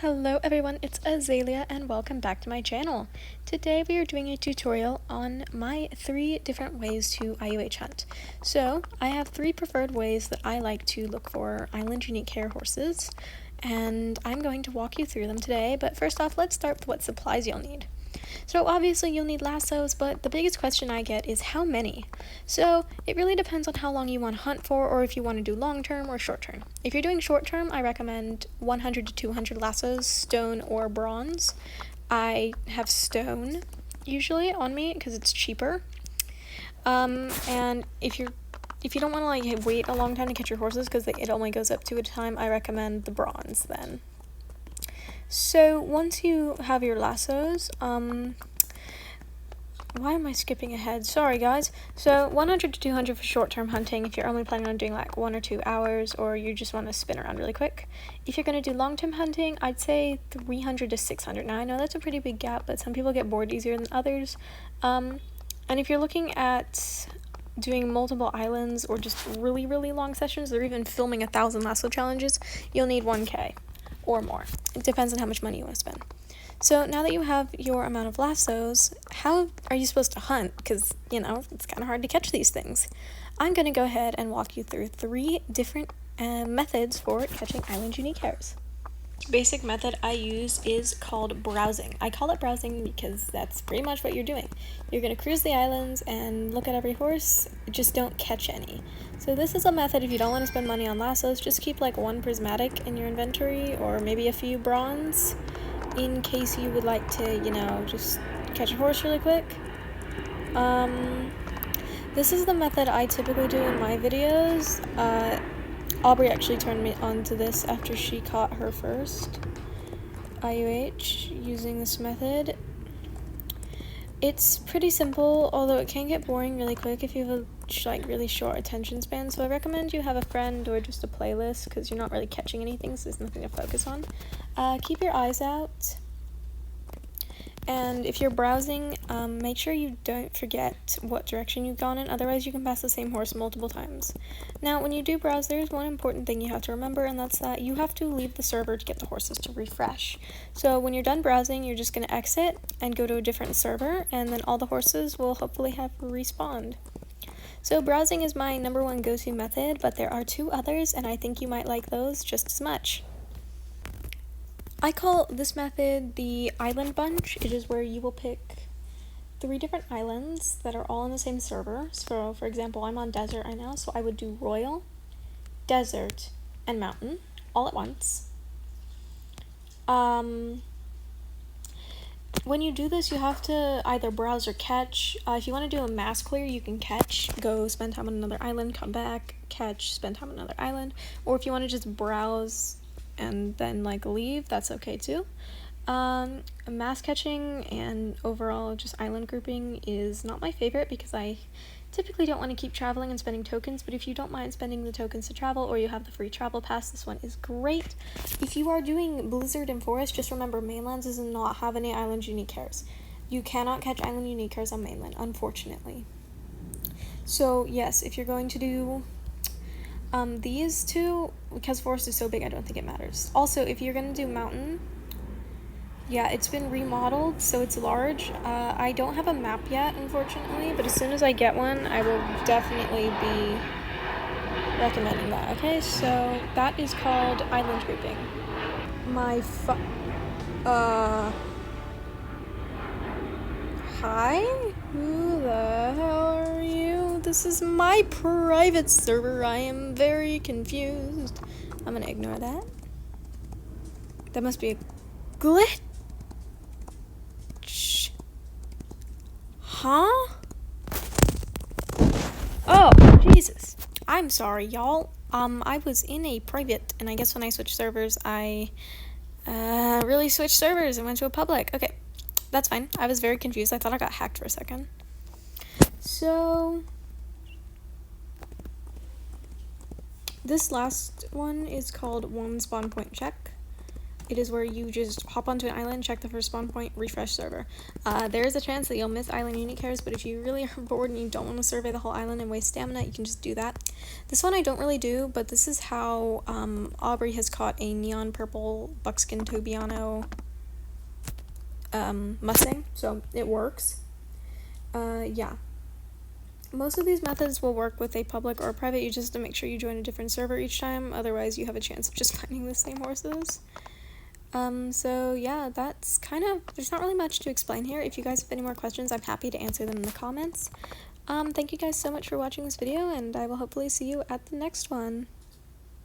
Hello everyone, it's Azalea and welcome back to my channel. Today we are doing a tutorial on my 3 different ways to IUH hunt. So I have 3 preferred ways that I like to look for island unique hair horses, and I'm going to walk you through them today. But first off, let's start with what supplies you'll need. So obviously you'll need lassos, but the biggest question I get is how many? So it really depends on how long you want to hunt for, or if you want to do long term or short term. If you're doing short term, I recommend 100 to 200 lassos, stone or bronze. I have stone usually on me because it's cheaper. And if you don't want to wait a long time to catch your horses because it only goes up 2 at a time, I recommend the bronze then. So once you have your lassos, why am I skipping ahead? Sorry guys. So 100 to 200 for short-term hunting if you're only planning on doing like 1 or 2 hours, or you just want to spin around really quick. If you're going to do long-term hunting, I'd say 300 to 600. Now I know that's a pretty big gap, but some people get bored easier than others. And if you're looking at doing multiple islands or just really long sessions, or even filming 1,000 lasso challenges, you'll need 1k. Or more. It depends on how much money you want to spend. So now that you have your amount of lassos, how are you supposed to hunt? Because, it's kind of hard to catch these things. I'm going to go ahead and walk you through 3 different methods for catching island unique hares. The basic method I use is called browsing. I call it browsing because that's pretty much what you're doing. You're going to cruise the islands and look at every horse, just don't catch any. So this is a method if you don't want to spend money on lassos. Just keep like 1 prismatic in your inventory, or maybe a few bronze in case you would like to, just catch a horse really quick. This is the method I typically do in my videos. Aubrey actually turned me on to this after she caught her first IUH using this method. It's pretty simple, although it can get boring really quick if you have a really short attention span, so I recommend you have a friend or just a playlist because you're not really catching anything, so there's nothing to focus on. Keep your eyes out. And if you're browsing, make sure you don't forget what direction you've gone in, otherwise you can pass the same horse multiple times. Now, when you do browse, there's one important thing you have to remember, and that's that you have to leave the server to get the horses to refresh. So when you're done browsing, you're just going to exit and go to a different server, and then all the horses will hopefully have respawned. So browsing is my number 1 go-to method, but there are 2 others, and I think you might like those just as much. I call this method the island bunch. It is where you will pick 3 different islands that are all in the same server. So for example, I'm on desert right now, so I would do royal, desert, and mountain all at once. When you do this, you have to either browse or catch. If you want to do a mass clear, you can catch, go spend time on another island, come back, catch, spend time on another island. Or if you want to just browse and then leave, that's okay too. Mass catching and overall just island grouping is not my favorite because I typically don't want to keep traveling and spending tokens, but if you don't mind spending the tokens to travel, or you have the free travel pass, this one is great. If you are doing blizzard and forest, just remember mainlands does not have any island unique hares. You cannot catch island unique hares on mainland, unfortunately. So yes, if you're going to do these 2, because forest is so big, I don't think it matters. Also, if you're gonna do mountain, yeah, it's been remodeled, so it's large. I don't have a map yet, unfortunately, but as soon as I get one, I will definitely be recommending that. Okay, so that is called island grouping. Hi? Who the hell are you? This is my private server. I am very confused. I'm gonna ignore that. That must be a glitch. Huh? Oh, Jesus. I'm sorry, y'all. I was in a private, and I guess when I switched servers, I really switched servers and went to a public. Okay. That's fine. I was very confused. I thought I got hacked for a second. So this last one is called 1 spawn point check. it is where you just hop onto an island, check the first spawn point, refresh server. There is a chance that you'll miss island unique hairs, but if you really are bored and you don't want to survey the whole island and waste stamina, you can just do that. This one I don't really do, but this is how Aubrey has caught a neon purple buckskin tobiano Mustang, so it works. Yeah. Most of these methods will work with a public or a private. You just have to make sure you join a different server each time, otherwise you have a chance of just finding the same horses. So yeah, that's kind of, there's not really much to explain here. If you guys have any more questions, I'm happy to answer them in the comments. Thank you guys so much for watching this video, and I will hopefully see you at the next one.